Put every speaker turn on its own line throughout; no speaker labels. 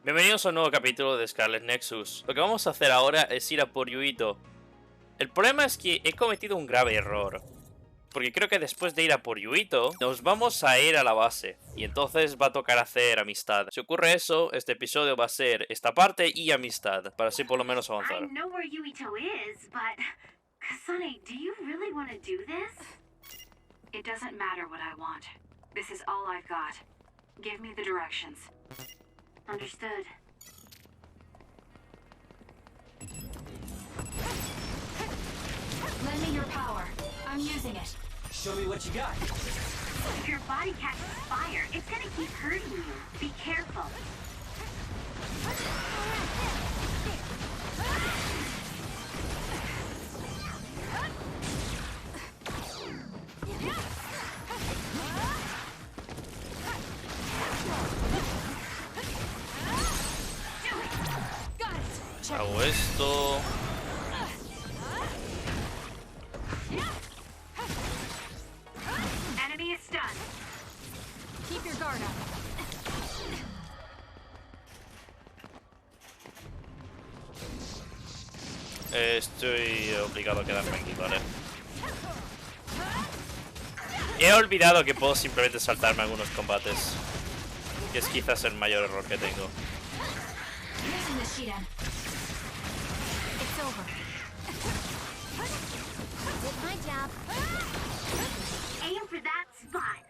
Bienvenidos a un nuevo capítulo de Scarlet Nexus. Lo que vamos a hacer ahora es ir a por Yuito. El problema es que he cometido un grave error, porque creo que después de ir a por Yuito, nos vamos a ir a la base, y entonces va a tocar hacer amistad. Si ocurre eso, este episodio va a ser esta parte y amistad, para así por lo menos avanzar.
I know where Yuito is, but Kasane, do you really want to do this? It doesn't matter what I want. This is all I've got. Give me the directions. Understood. Lend me your power. I'm using it.
Show me what you got.
If your body catches fire, it's gonna keep hurting you. Be careful.
Hago esto.
Enemy is stunned. Keep your guard up.
Estoy obligado a quedarme aquí, ¿vale? He olvidado que puedo simplemente saltarme algunos combates, que es quizás el mayor error que tengo.
Aim for that spot.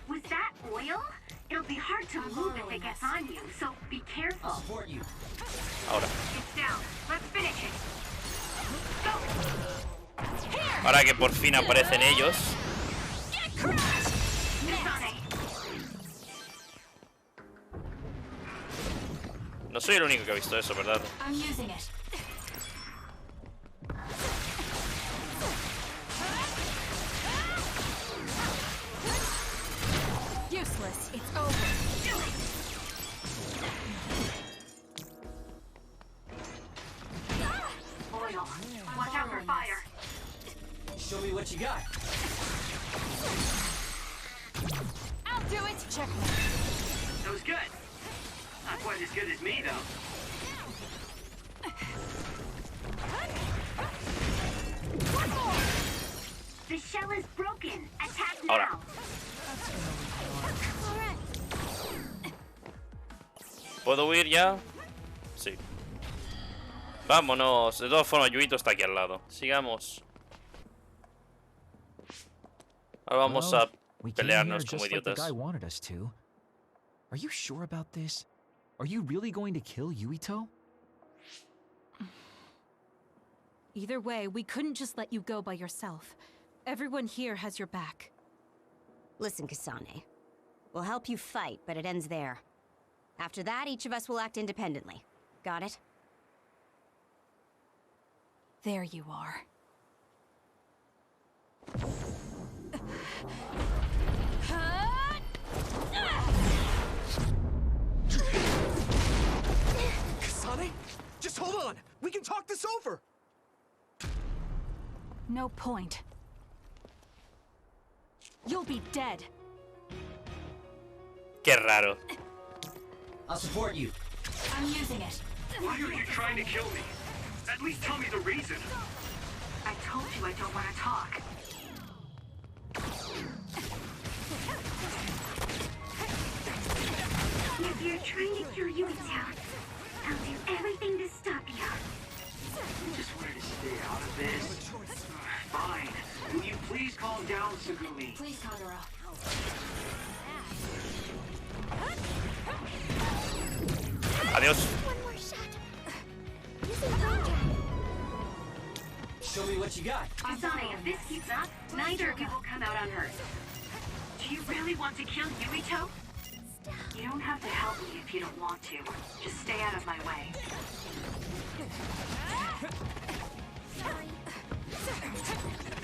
Was that oil? It'll be hard to move if it gets on you, so be careful.
I'll support you.
Ahora.
It's down. Let's finish it. Go.
Ahora que por fin aparecen ellos. No soy el único que ha visto eso, ¿verdad?
I'm using it. Useless. It's over. Oil. Watch out for fire.
Show me what you got.
I'll do it. Check.
That was good. Not quite as good as me, though.
One more. The shell is broken. Attack
Ahora.
now.
¿Puedo huir ya? Sí. Vámonos. De todas formas, Yuito está aquí al lado. Sigamos. Ahora vamos a pelearnos como idiotas.
Are you sure about this? Are you really going to kill Yuito?
Either way, we couldn't just let you go by yourself. Everyone here has your back.
Listen, Kasane. We'll help you fight, but it ends there. After that, each of us will act independently. Got it?
There you are.
Kasane? Just hold on! We can talk this over!
No point. You'll be dead.
Qué raro.
I'll support you.
I'm using it.
Why are you trying to kill me? At least tell me the reason.
I told you I don't want to talk. If you're trying to kill Yuito, I'll do everything to stop you.
I just wanted to stay out of this. Fine. Will you please calm down, Sagumi?
Please, Kagura.
Adiós.
One more shot.
Show me what you got.
Kasane, if this keeps up, neither of you will come out unhurt. Do you really want to kill Yuito? You don't have to help me if you don't want to. Just stay out of my way.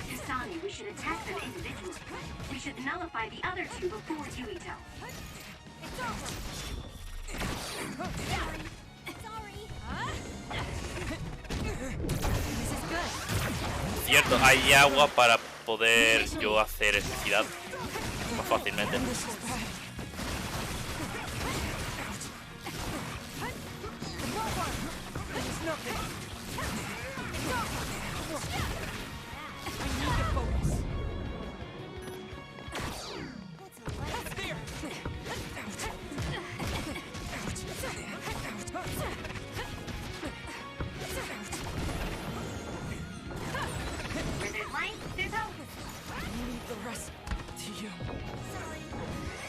Kasane, we should attack them individually. We should nullify the other two before Yuito. It's over. Sorry. This is good.
Cierto, hay agua para poder yo hacer electricidad más fácilmente.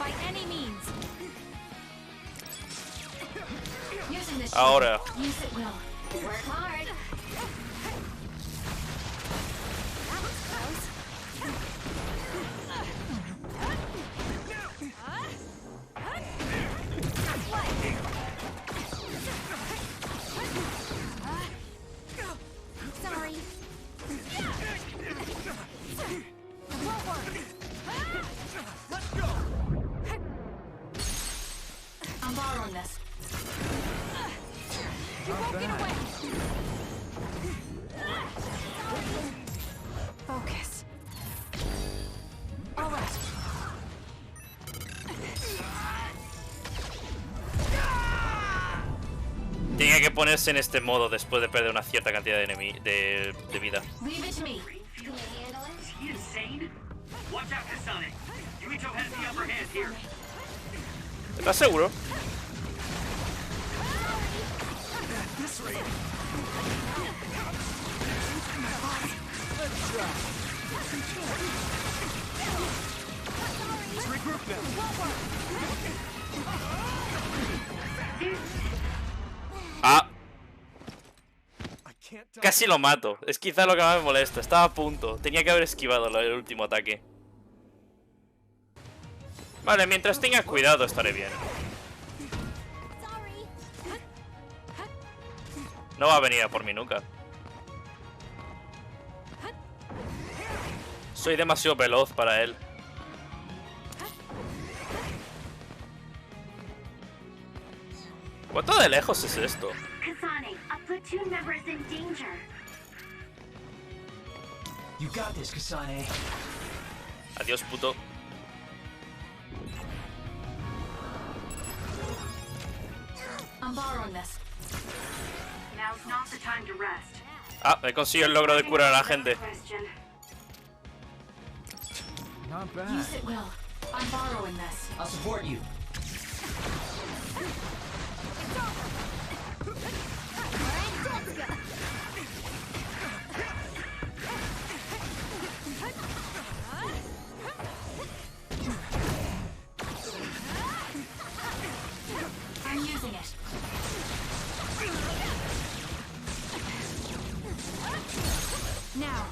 by any means.
Using this
Ahora.
shield. Use it will. Work hard. That was close. Sorry. It won't work.
Let's go!
I'm borrowing this.
You won't get away.
Focus. All right.
Tenía que ponerse en este modo después de perder una cierta cantidad de vida.
Leave it to me.
Is he insane? Watch out, Kasane. Yuito has the upper hand here.
¿Estás seguro?
This rate. Let's regroup now.
Ah,
I can't die.
casi lo mato. Es quizá lo que más me molesta. Estaba a punto. Tenía que haber esquivado el último ataque. Vale, mientras tenga cuidado estaré bien. No va a venir a por mí nunca. Soy demasiado veloz para él. ¿Cuánto de lejos es esto?
Kasane, a platoon member is in danger.
You got this, Kasane.
Adiós, puto.
I'm borrowing this. Now's not the time to rest.
Ah, he conseguido el logro de curar a la gente.
Question.
Not bad.
Use it will. I'm borrowing this.
I'll support you.
I'm using it. Now.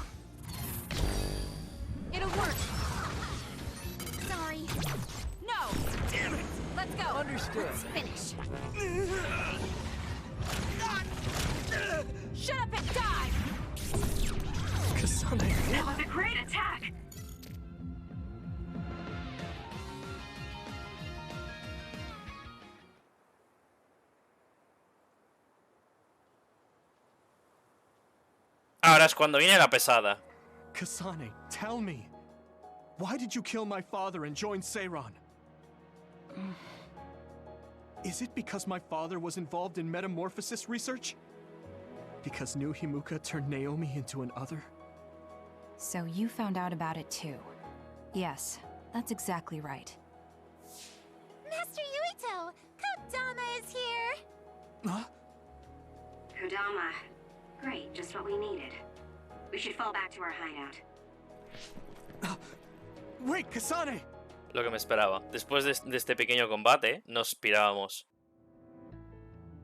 It'll work. Sorry. No. Damn it. Let's go.
Understood.
Let's finish. Shut up and die.
Kasane.
That was a great attack.
Ahora es cuando viene la pesada.
Kasane, tell me. Why did you kill my father and join Seiran? Is it because my father was involved in metamorphosis research? Because New Himuka turned Naomi into an other?
So you found out about it too. Yes, that's exactly right.
Master Yuito, Kodama is here.
Huh?
Kodama. Great, just what we needed. We should fall back to our hideout.
Wait, Kasane!
Lo que me esperaba. Después de este pequeño combate, nos pirábamos.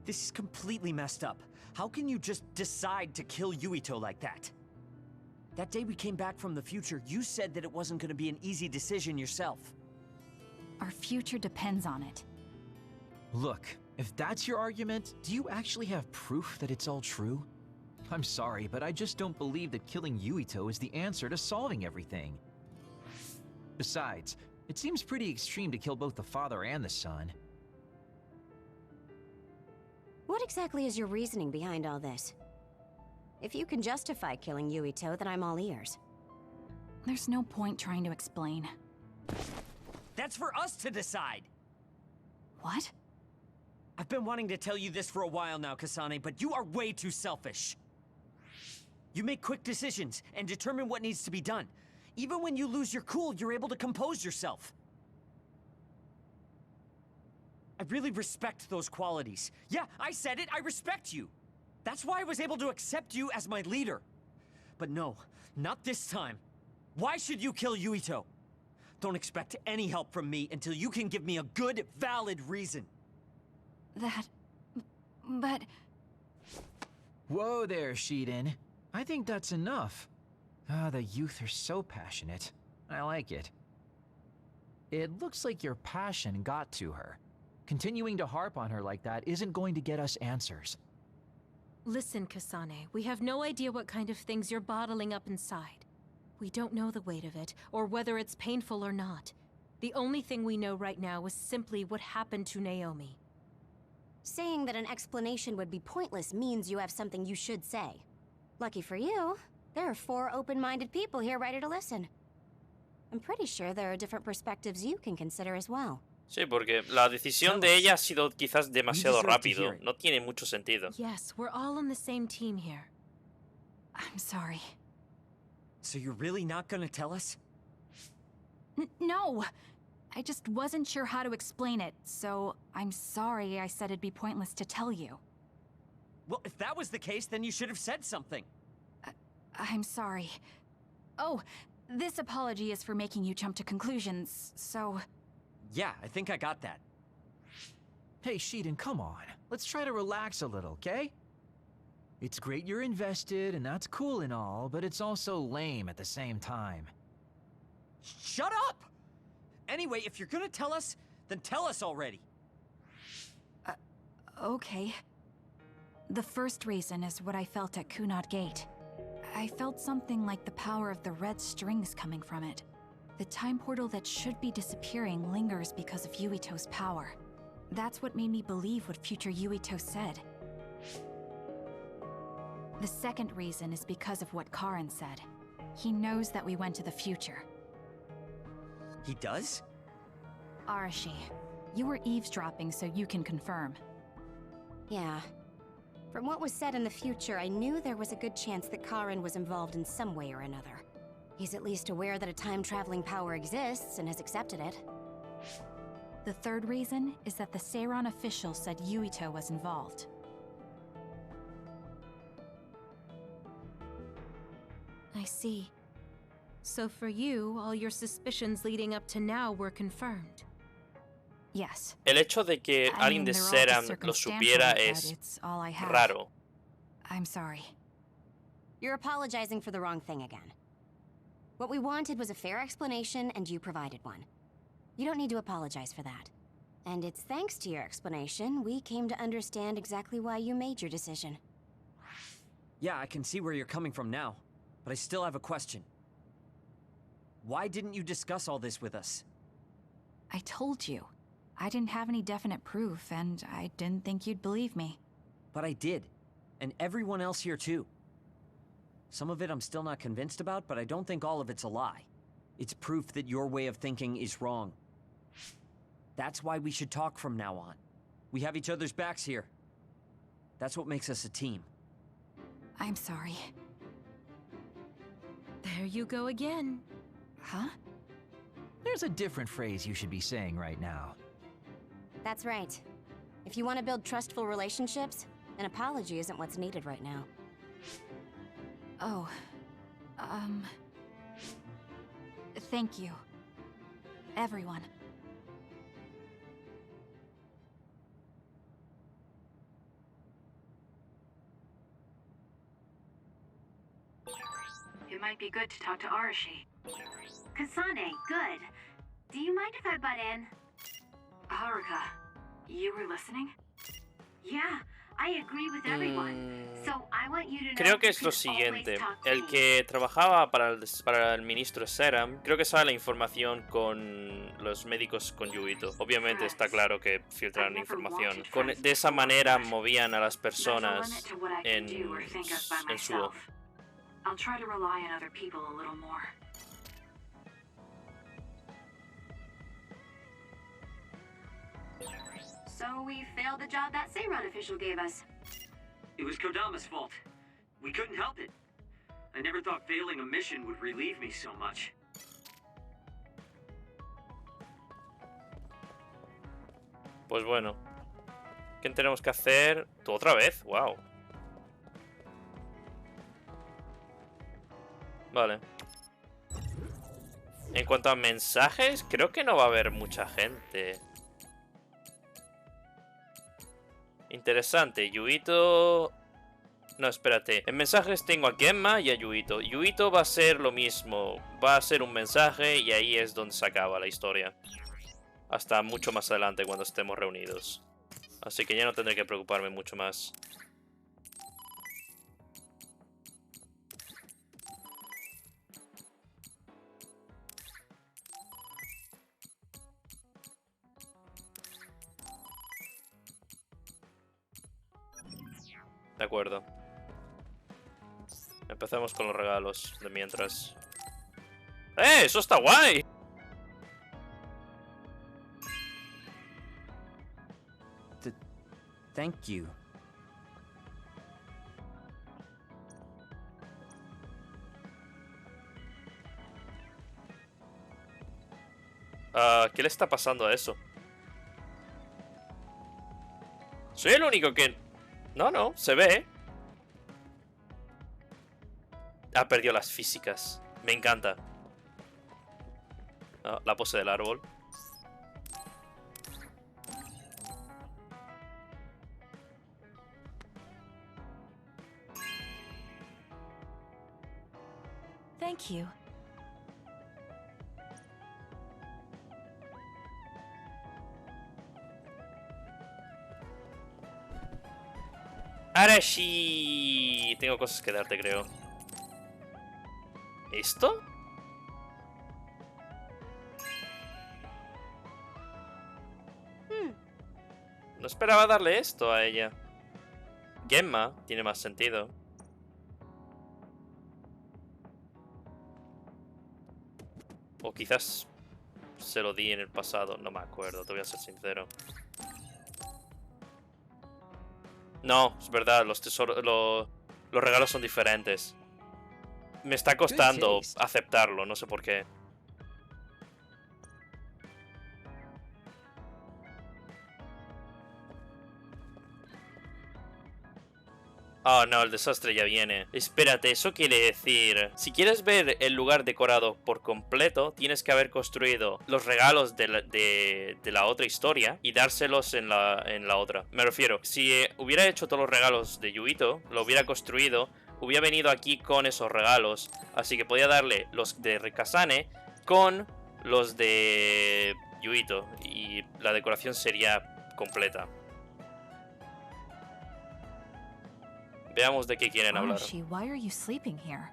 This is completely messed up. How can you just decide to kill Yuito like that? That day we came back from the future, you said that it wasn't going to be an easy decision yourself.
Our future depends on it.
Look, if that's your argument, do you actually have proof that it's all true? I'm sorry, but I just don't believe that killing Yuito is the answer to solving everything. Besides, it seems pretty extreme to kill both the father and the son.
What exactly is your reasoning behind all this? If you can justify killing Yuito, then I'm all ears.
There's no point trying to explain.
That's for us to decide!
What?
I've been wanting to tell you this for a while now, Kasane, but you are way too selfish. You make quick decisions and determine what needs to be done. Even when you lose your cool, you're able to compose yourself. I really respect those qualities. Yeah, I said it, I respect you. That's why I was able to accept you as my leader. But no, not this time. Why should you kill Yuito? Don't expect any help from me until you can give me a good, valid reason.
But...
Whoa there, Shiden. I think that's enough. Ah, the youth are so passionate. I like it. It looks like your passion got to her. Continuing to harp on her like that isn't going to get us answers.
Listen, Kasane, we have no idea what kind of things you're bottling up inside. We don't know the weight of it, or whether it's painful or not. The only thing we know right now is simply what happened to Naomi.
Saying that an explanation would be pointless means you have something you should say. Lucky for you, there are 4 open-minded people here ready to listen. I'm pretty sure there are different perspectives you can consider as well.
Sí, porque la decisión de ella ha sido quizás demasiado rápido. No tiene mucho sentido.
Yes, we're all on the same team here.
I'm sorry.
So you're really not gonna tell us?
No! I just wasn't sure how to explain it, so I'm sorry I said it'd be pointless to tell you.
Well, if that was the case, then you should have said something.
I'm sorry. Oh, this apology is for making you jump to conclusions, so...
Yeah, I think I got that.
Hey, Shiden, come on. Let's try to relax a little, okay? It's great you're invested, and that's cool and all, but it's also lame at the same time.
Shut up! Anyway, if you're gonna tell us, then tell us already.
Okay. The first reason is what I felt at Kunad Gate. I felt something like the power of the red strings coming from it. The time portal that should be disappearing lingers because of Yuito's power. That's what made me believe what future Yuito said. The second reason is because of what Karin said. He knows that we went to the future.
He does?
Arashi, you were eavesdropping so you can confirm.
Yeah. From what was said in the future, I knew there was a good chance that Karin was involved in some way or another. He's at least aware that a time-traveling power exists and has accepted it.
The third reason is that the Seiran official said Yuito was involved.
I see. So for you, all your suspicions leading up to now were confirmed.
Yes.
El hecho de que alguien de Seram lo supiera es raro.
I'm sorry. You're apologizing for the wrong thing again. What we wanted was a fair explanation, and you provided one. You don't need to apologize for that. And it's thanks to your explanation we came to understand exactly why you made your decision.
Yeah, I can see where you're coming from now, but I still have a question. Why didn't you discuss all this with us?
I told you. I didn't have any definite proof, and I didn't think you'd believe me.
But I did. And everyone else here too. Some of it I'm still not convinced about, but I don't think all of it's a lie. It's proof that your way of thinking is wrong. That's why we should talk from now on. We have each other's backs here. That's what makes us a team.
I'm sorry.
There you go again.
Huh?
There's a different phrase you should be saying right now.
That's right. If you want to build trustful relationships, an apology isn't what's needed right now.
Oh, thank you. Everyone.
It might be good to talk to Arashi. Kasane, good. Do you mind if I butt in? Haruka, you were listening? Yeah, I agree with everyone. So I want you to know.
Creo que es lo siguiente. El que trabajaba para el ministro Seram, creo que sabe la información con los médicos con Yuito. Obviamente está claro que filtran información. De esa manera movían a las personas en su...
I'll try to rely on other people a little more. So we failed the job that Seiran official gave us.
It was Kodama's fault. We couldn't help it. I never thought failing a mission would relieve me so much.
Pues bueno. ¿Qué tenemos que hacer? ¿Tú otra vez? Wow. En cuanto a mensajes, creo que no va a haber mucha gente. Interesante, Yuito... No, espérate. En mensajes tengo a Gemma y a Yuito. Yuito va a ser lo mismo. Va a ser un mensaje y ahí es donde se acaba la historia. Hasta mucho más adelante cuando estemos reunidos. Así que ya no tendré que preocuparme mucho más. De acuerdo. Empecemos con los regalos de mientras. ¡Eh! ¡Eso está guay!
Thank you.
¿Qué le está pasando a eso? Soy el único que... No, se ve. Ha perdido las físicas. Me encanta. Ah, la pose del árbol.
Thank you.
Arashi. Tengo cosas que darte, creo. ¿Esto? No esperaba darle esto a ella. Gemma tiene más sentido. O quizás se lo di en el pasado. No me acuerdo, te voy a ser sincero. No, es verdad, los tesoros, los regalos son diferentes. Me está costando aceptarlo, no sé por qué. Oh no, el desastre ya viene. Espérate, eso quiere decir... Si quieres ver el lugar decorado por completo, tienes que haber construido los regalos de la otra historia y dárselos en la otra. Me refiero, si hubiera hecho todos los regalos de Yuito, lo hubiera construido, hubiera venido aquí con esos regalos. Así que podía darle los de Rikazane con los de Yuito y la decoración sería completa. Veamos de qué quieren hablar.
Arashi, why are you sleeping here?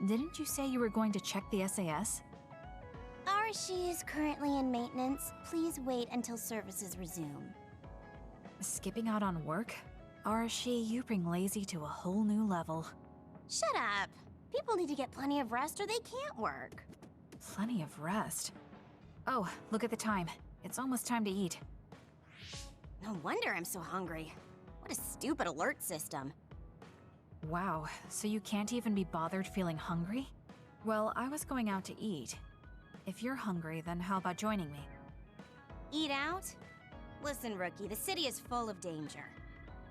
Didn't you say you were going to check the SAS?
Arashi is currently in maintenance. Please wait until services resume.
Skipping out on work? Arashi, you bring lazy to a whole new level.
Shut up. People need to get plenty of rest or they can't work.
Plenty of rest. Oh, look at the time. It's almost time to eat.
No wonder I'm so hungry. What a stupid alert system.
Wow, so you can't even be bothered feeling hungry? Well, I was going out to eat. If you're hungry, then how about joining me?
Eat out? Listen, Rookie, the city is full of danger.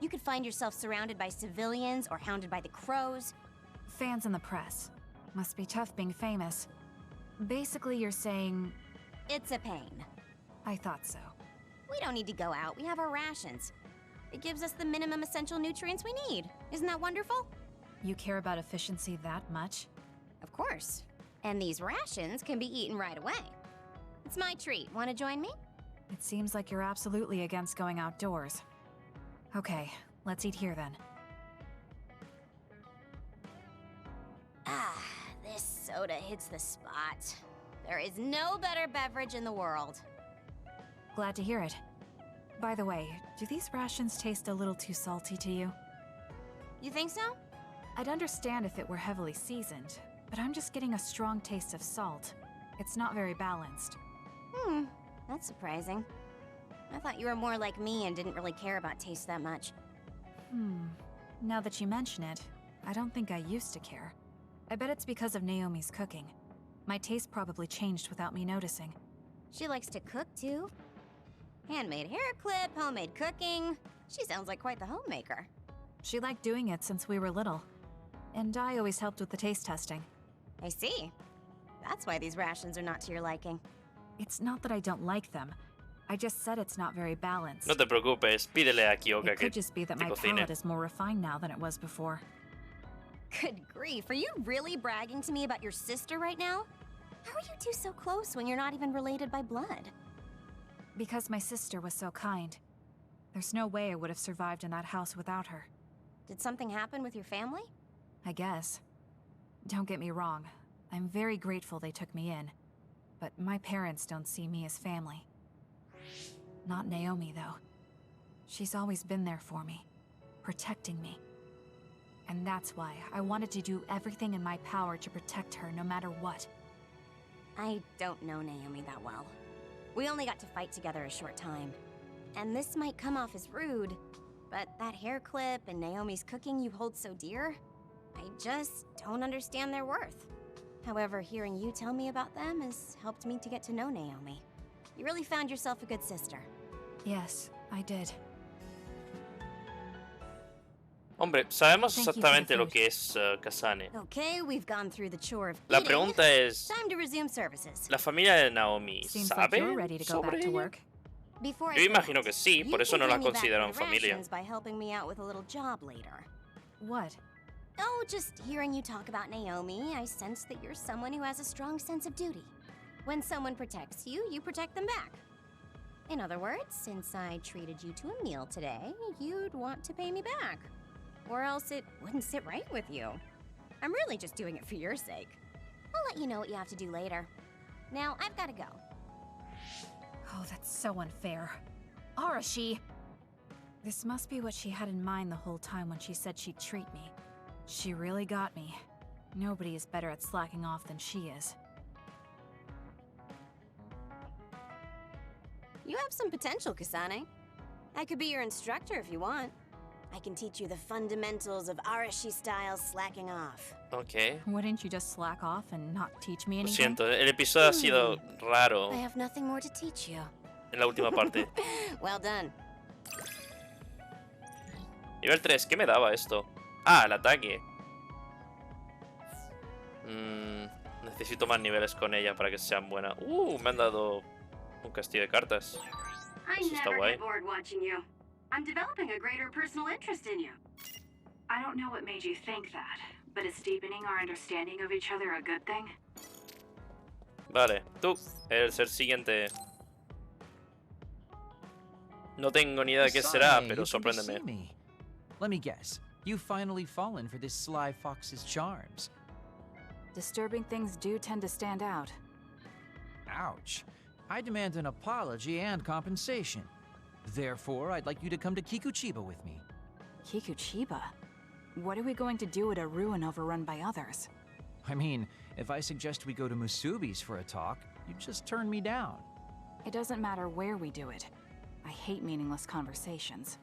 You could find yourself surrounded by civilians or hounded by the crows.
Fans in the press. Must be tough being famous. Basically, you're saying...
It's a pain.
I thought so.
We don't need to go out. We have our rations. It gives us the minimum essential nutrients we need. Isn't that wonderful?
You care about efficiency that much?
Of course. And these rations can be eaten right away. It's my treat. Want to join me?
It seems like you're absolutely against going outdoors. Okay, let's eat here then.
Ah, this soda hits the spot. There is no better beverage in the world.
Glad to hear it. By the way, do these rations taste a little too salty to you?
You think so?
I'd understand if it were heavily seasoned, but I'm just getting a strong taste of salt. It's not very balanced.
That's surprising. I thought you were more like me and didn't really care about taste that much.
Now that you mention it, I don't think I used to care. I bet it's because of Naomi's cooking. My taste probably changed without me noticing.
She likes to cook too. Handmade hair clip, homemade cooking. She sounds like quite the homemaker.
She liked doing it since we were little. And I always helped with the taste testing.
I see. That's why these rations are not to your liking.
It's not that I don't like them. I just said it's not very balanced.
No te preocupes, pídele a Kyoka
It
que
could just be that
te
my
cocine.
palate is more refined now than it was before.
Good grief, are you really bragging to me about your sister right now? How are you two so close when you're not even related by blood?
Because my sister was so kind. There's no way I would have survived in that house without her.
Did something happen with your family?
I guess. Don't get me wrong. I'm very grateful they took me in. But my parents don't see me as family. Not Naomi, though. She's always been there for me, protecting me. And that's why I wanted to do everything in my power to protect her no matter what.
I don't know Naomi that well. We only got to fight together a short time. And this might come off as rude, but that hair clip and Naomi's cooking you hold so dear, I just don't understand their worth. However, hearing you tell me about them has helped me to get to know Naomi. You really found yourself a good sister.
Yes, I did.
Hombre, sabemos
Thank you for the
exactamente lo
food.
que es Kasane.
Okay, we've gone through the chore of
La
eating.
pregunta es,
Time to resume services.
¿la familia de Naomi
Seems like
sabe
you're ready to go
sobre
back to
ella?
work.
Before I
Yo
forget,
imagino que sí,
you
por eso
can
no la
pay me back
consideran
for the
familia.
rations by helping me out with a little job later.
What?
Oh, just hearing you talk about Naomi, I sense that you're someone who has a strong sense of duty. When someone protects you, you protect them back. In other words, since I treated you to a meal today, you'd want to pay me back. Or else it wouldn't sit right with you. I'm really just doing it for your sake. I'll let you know what you have to do later. Now, I've got to go.
Oh, that's so unfair. Arashi! This must be what she had in mind the whole time when she said she'd treat me. She really got me. Nobody is better at slacking off than she is.
You have some potential, Kasane. I could be your instructor if you want. I can teach you the fundamentals of Arashi-style slacking off.
Ok.
Wouldn't you just slack off and not teach me
Lo
anything?
siento, el episodio ha sido raro
I have nothing more to teach you.
en la última parte.
Well done.
Nivel 3, ¿qué me daba esto? Ah, el ataque. Necesito más niveles con ella para que sean buenas. Me han dado un castillo de cartas.
I
Eso está
never
guay.
get bored watching you. I'm developing a greater personal interest in you. I don't know what made you think that, but is deepening our understanding of each other a good thing?
Vale, tú, el ser siguiente. No tengo ni idea de qué será,
Kasane,
pero
you come to
sorpréndeme.
see me. Let me guess. You've finally fallen for this sly fox's charms.
Disturbing things do tend to stand out.
Ouch. I demand an apology and compensation. Therefore, I'd like you to come to Kikuchiba with me.
Kikuchiba? What are we going to do at a ruin overrun by others?
I mean, if I suggest we go to Musubi's for a talk, you just turn me down.
It doesn't matter where we do it. I hate meaningless conversations.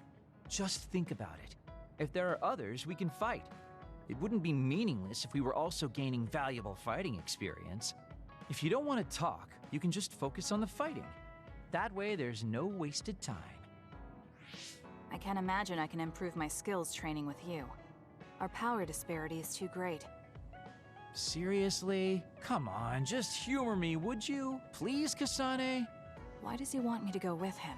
Just think about it. If there are others, we can fight. It wouldn't be meaningless if we were also gaining valuable fighting experience. If you don't want to talk, you can just focus on the fighting. That way, there's no wasted time.
I can't imagine I can improve my skills training with you. Our power disparity is too great.
Seriously? Come on, just humor me, would you? Please, Kasane?
Why does he want me to go with him?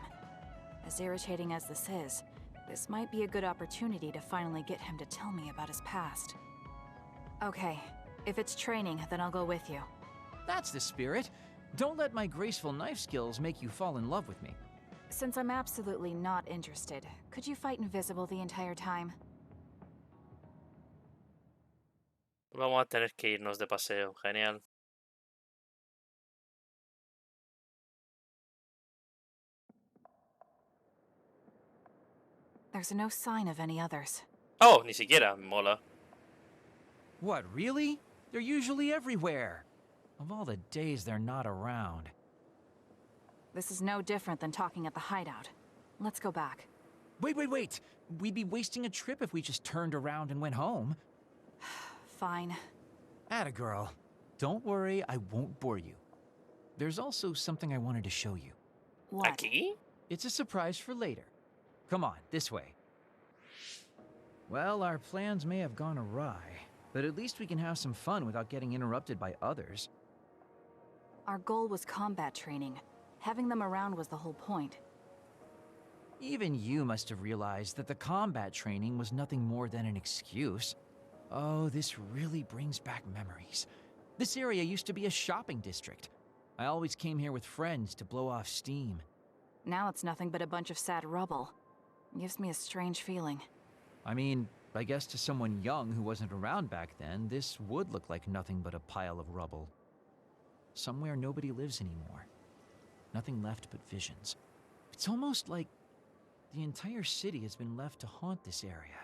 As irritating as this is, this might be a good opportunity to finally get him to tell me about his past. Okay, if it's training, then I'll go with you.
That's the spirit. Don't let my graceful knife skills make you fall in love with me.
Since I'm absolutely not interested, could you fight invisible the entire time?
Vamos a tener que irnos de paseo. Genial.
There's no sign of any others.
Oh, ni siquiera. Mola.
What, really? They're usually everywhere. Of all the days they're not around.
This is no different than talking at the hideout. Let's go back.
Wait! We'd be wasting a trip if we just turned around and went home.
Fine.
Atta girl. Don't worry, I won't bore you. There's also something I wanted to show you.
What?
¿Aquí?
It's a surprise for later. Come on, this way. Well, our plans may have gone awry, but at least we can have some fun without getting interrupted by others.
Our goal was combat training. Having them around was the whole point.
Even you must have realized that the combat training was nothing more than an excuse. Oh, this really brings back memories. This area used to be a shopping district. I always came here with friends to blow off steam.
Now it's nothing but a bunch of sad rubble. Gives me a strange feeling.
I mean, I guess to someone young who wasn't around back then, this would look like nothing but a pile of rubble. Somewhere nobody lives anymore. Nothing left but visions. It's almost like the entire city has been left to haunt this area.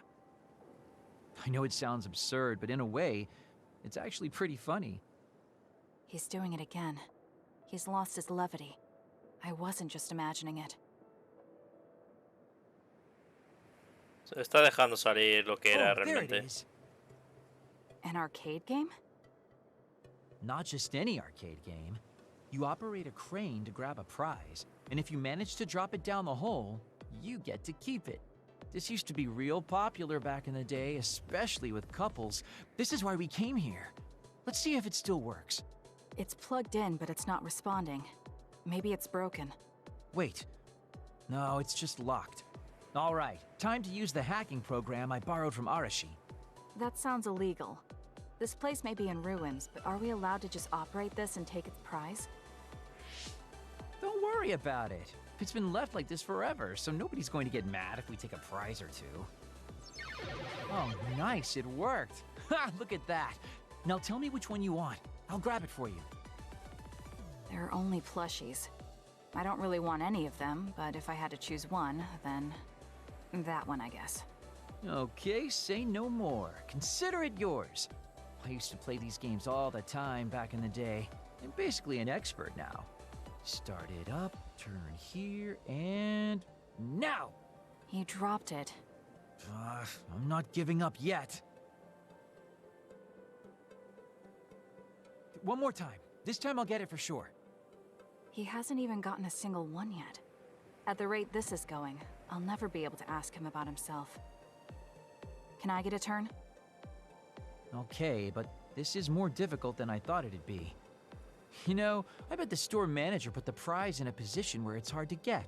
I know it sounds absurd, but in a way, it's actually pretty funny.
He's doing it again. He's lost his levity. I wasn't just imagining it.
Se está dejando salir lo que era
Oh, there it
realmente.
is.
An arcade game?
Not just any arcade game. You operate a crane to grab a prize, and if you manage to drop it down the hole, you get to keep it. This used to be real popular back in the day, especially with couples. This is why we came here. Let's see if it still works.
It's plugged in, but it's not responding. Maybe it's broken.
Wait. No, it's just locked. All right, time to use the hacking program I borrowed from Arashi.
That sounds illegal. This place may be in ruins, but are we allowed to just operate this and take its prize?
Don't worry about it. It's been left like this forever, so nobody's going to get mad if we take a prize or two. Oh, nice, it worked. Ha, look at that. Now tell me which one you want. I'll grab it for you.
There are only plushies. I don't really want any of them, but if I had to choose one, then that one, I guess.
Okay, say no more. Consider it yours. I used to play these games all the time back in the day. I'm basically an expert now. Start it up, turn here, and now!
He dropped it.
I'm not giving up yet. One more time. This time I'll get it for sure.
He hasn't even gotten a single one yet. At the rate this is going, I'll never be able to ask him about himself. Can I get a turn?
Okay, but this is more difficult than I thought it'd be. You know, I bet the store manager put the prize in a position where it's hard to get.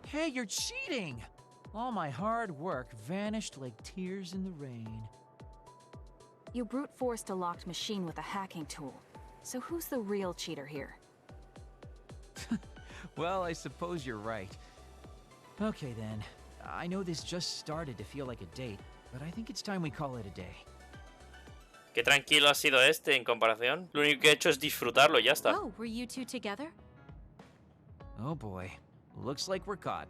Hey, you're cheating! All my hard work vanished like tears in the rain.
You brute forced a locked machine with a hacking tool. So who's the real cheater here?
Well, I suppose you're right. Okay then, I know this just started to feel like a date, but I think it's time we call it a day.
Qué tranquilo ha sido este en comparación. Lo único que he hecho es disfrutarlo y ya está.
Oh, were you two together?
Oh boy, looks like we're caught.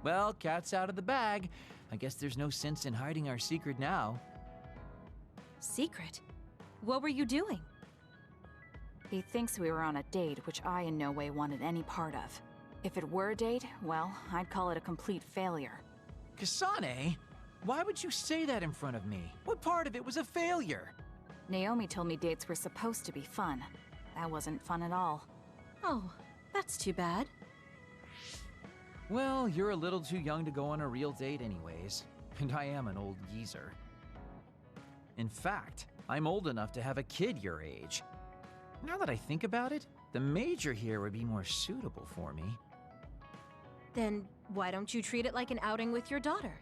Well, cat's out of the bag. I guess there's no sense in hiding our secret now.
Secret? What were you doing?
He thinks we were on a date, which I in no way wanted any part of. If it were a date, well, I'd call it a complete failure.
Kasane? Why would you say that in front of me? What part of it was a failure?
Naomi told me dates were supposed to be fun. That wasn't fun at all.
Oh, that's too bad.
Well, you're a little too young to go on a real date anyways, and I am an old geezer. In fact, I'm old enough to have a kid your age. Now that I think about it, the major here would be more suitable for me.
Then why don't you treat it like an outing with your daughter?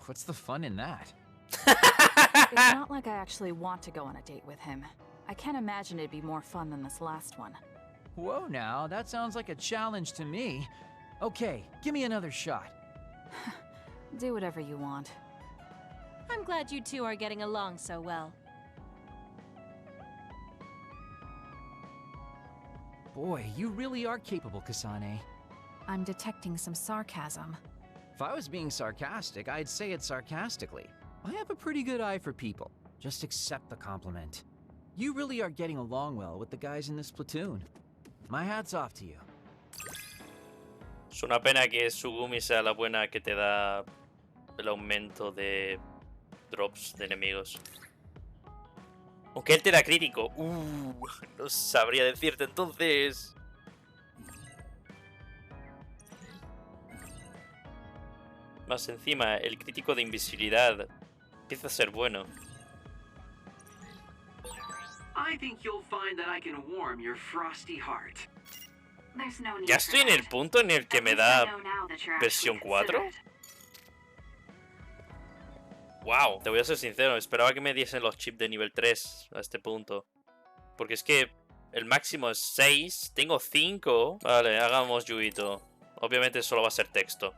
What's the fun in that?
It's not like I actually want to go on a date with him. I can't imagine it'd be more fun than this last one.
Whoa now, that sounds like a challenge to me. Okay, give me another shot.
Do whatever you want.
I'm glad you two are getting along so well.
Boy, you really are capable, Kasane.
I'm detecting some sarcasm.
If I was being sarcastic, I'd say it sarcastically. I have a pretty good eye for people. Just accept the compliment. You really are getting along well with the guys in this platoon. My hat's off to you.
Es una pena que Sugumi sea la buena que te da el aumento de drops de enemigos. Aunque él te da crítico. No sabría decirte entonces. Más encima, el crítico de invisibilidad Empieza a ser bueno.
I think you'll find that I can warm your frosty heart.
There's no need
Ya
for
estoy en el
that.
punto en el que
At
me
least I
da
know now that you're
versión
actually
4.
considerate.
Wow, te voy a ser sincero, esperaba que me diesen los chips de nivel 3 a este punto. Porque es que el máximo es 6, tengo 5. Vale, hagamos Yuito. Obviamente solo va a ser texto.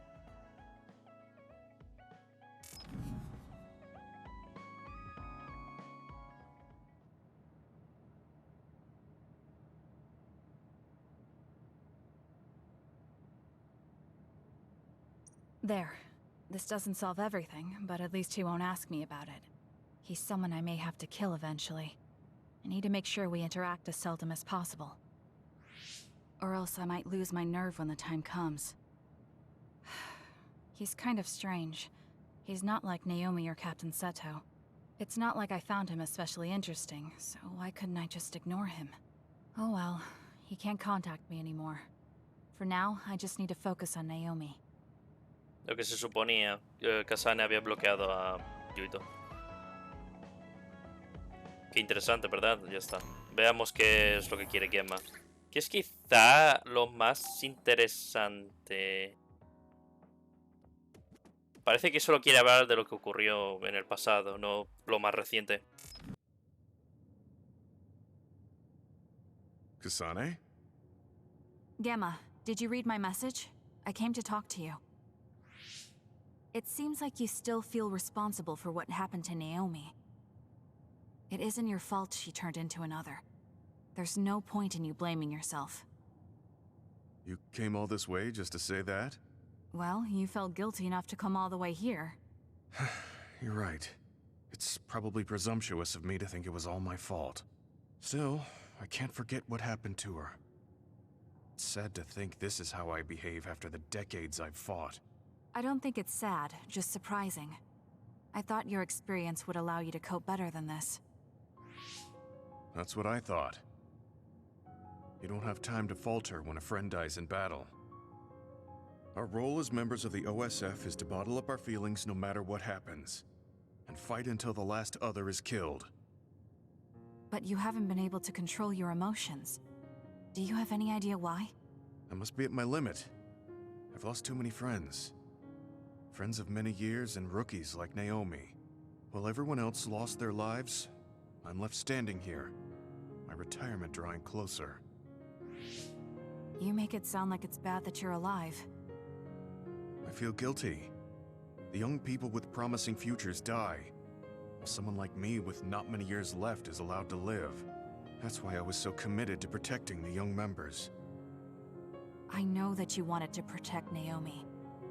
There. This doesn't solve everything, but at least he won't ask me about it. He's someone I may have to kill eventually. I need to make sure we interact as seldom as possible. Or else I might lose my nerve when the time comes. He's kind of strange. He's not like Naomi or Captain Seto. It's not like I found him especially interesting, so why couldn't I just ignore him? Oh well, he can't contact me anymore. For now, I just need to focus on Naomi.
Lo que se suponía, Kasane había bloqueado a Yuito. Qué interesante, ¿verdad? Ya está. Veamos qué es lo que quiere Gemma. Que es quizá lo más interesante. Parece que solo quiere hablar de lo que ocurrió en el pasado, no lo más reciente.
Kasane?
Gemma, did you read my message? I came to talk to you. It seems like you still feel responsible for what happened to Naomi. It isn't your fault she turned into another. There's no point in you blaming yourself.
You came all this way just to say that?
Well, you felt guilty enough to come all the way here.
You're right. It's probably presumptuous of me to think it was all my fault. Still, I can't forget what happened to her. It's sad to think this is how I behave after the decades I've fought.
I don't think it's sad, just surprising. I thought your experience would allow you to cope better than this.
That's what I thought. You don't have time to falter when a friend dies in battle. Our role as members of the OSF is to bottle up our feelings no matter what happens, and fight until the last other is killed.
But you haven't been able to control your emotions. Do you have any idea why?
I must be at my limit. I've lost too many friends. Friends of many years and rookies like Naomi. While everyone else lost their lives, I'm left standing here, my retirement drawing closer.
You make it sound like it's bad that you're alive.
I feel guilty. The young people with promising futures die, while someone like me with not many years left is allowed to live. That's why I was so committed to protecting the young members.
I know that you wanted to protect Naomi.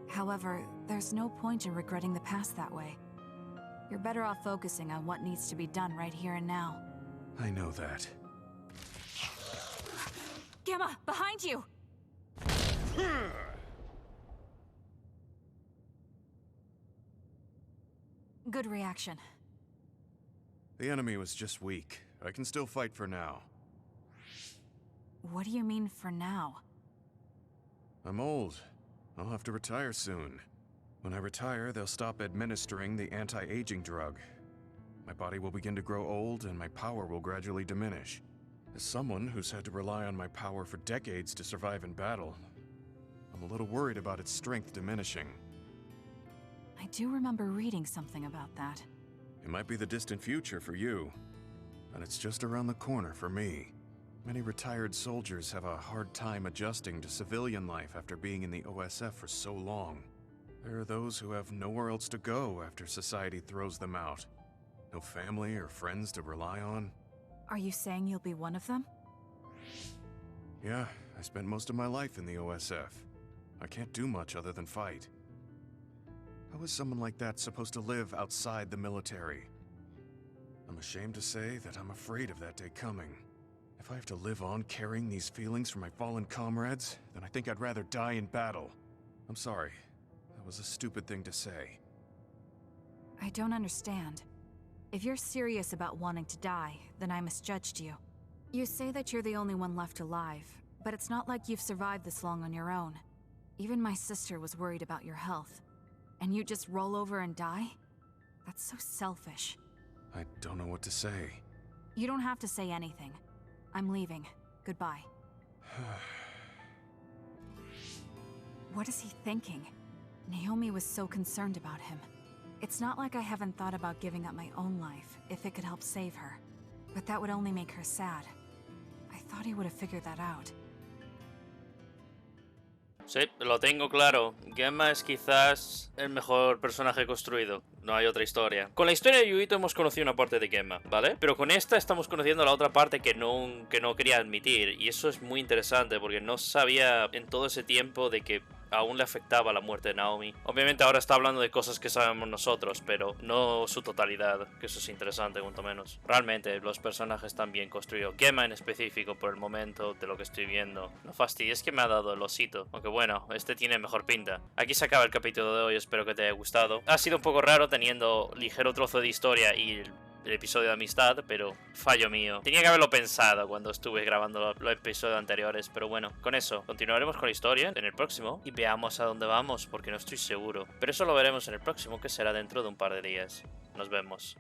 However, there's no point in regretting the past that way. You're better off focusing on what needs to be done right here and now.
I know that.
Gemma, behind you! Good reaction.
The enemy was just weak. I can still fight for now.
What do you mean for now?
I'm old. I'll have to retire soon. When I retire, they'll stop administering the anti-aging drug. My body will begin to grow old and my power will gradually diminish. As someone who's had to rely on my power for decades to survive in battle, I'm a little worried about its strength diminishing.
I do remember reading something about that.
It might be the distant future for you, but it's just around the corner for me. Many retired soldiers have a hard time adjusting to civilian life after being in the OSF for so long. There are those who have nowhere else to go after society throws them out. No family or friends to rely on.
Are you saying you'll be one of them?
Yeah, I spent most of my life in the OSF. I can't do much other than fight. How is someone like that supposed to live outside the military? I'm ashamed to say that I'm afraid of that day coming. If I have to live on carrying these feelings for my fallen comrades, then I think I'd rather die in battle. I'm sorry. That was a stupid thing to say.
I don't understand. If you're serious about wanting to die, then I misjudged you. You say that you're the only one left alive, but it's not like you've survived this long on your own. Even my sister was worried about your health. And you just roll over and die? That's so selfish.
I don't know what to say.
You don't have to say anything. I'm leaving. Goodbye. What is he thinking? Naomi was so concerned about him. It's not like I haven't thought about giving up my own life, if it could help save her. But that would only make her sad. I thought he would have figured that out.
Sí, lo tengo claro. Gemma es quizás el mejor personaje construido. No hay otra historia. Con la historia de Yuito hemos conocido una parte de Gemma, ¿vale? Pero con esta estamos conociendo la otra parte que no quería admitir. Y eso es muy interesante porque no sabía en todo ese tiempo de que aún le afectaba la muerte de Naomi. Obviamente ahora está hablando de cosas que sabemos nosotros, pero no su totalidad, que eso es interesante, cuanto menos. Realmente los personajes están bien construidos. Gemma en específico, por el momento, de lo que estoy viendo. No fastidies que me ha dado el osito. Aunque bueno, este tiene mejor pinta. Aquí se acaba el capítulo de hoy, espero que te haya gustado. Ha sido un poco raro teniendo ligero trozo de historia y el episodio de amistad, pero fallo mío. Tenía que haberlo pensado cuando estuve grabando los episodios anteriores, pero bueno, con eso continuaremos con la historia en el próximo y veamos a dónde vamos, porque no estoy seguro. Pero eso lo veremos en el próximo, que será dentro de un par de días. Nos vemos.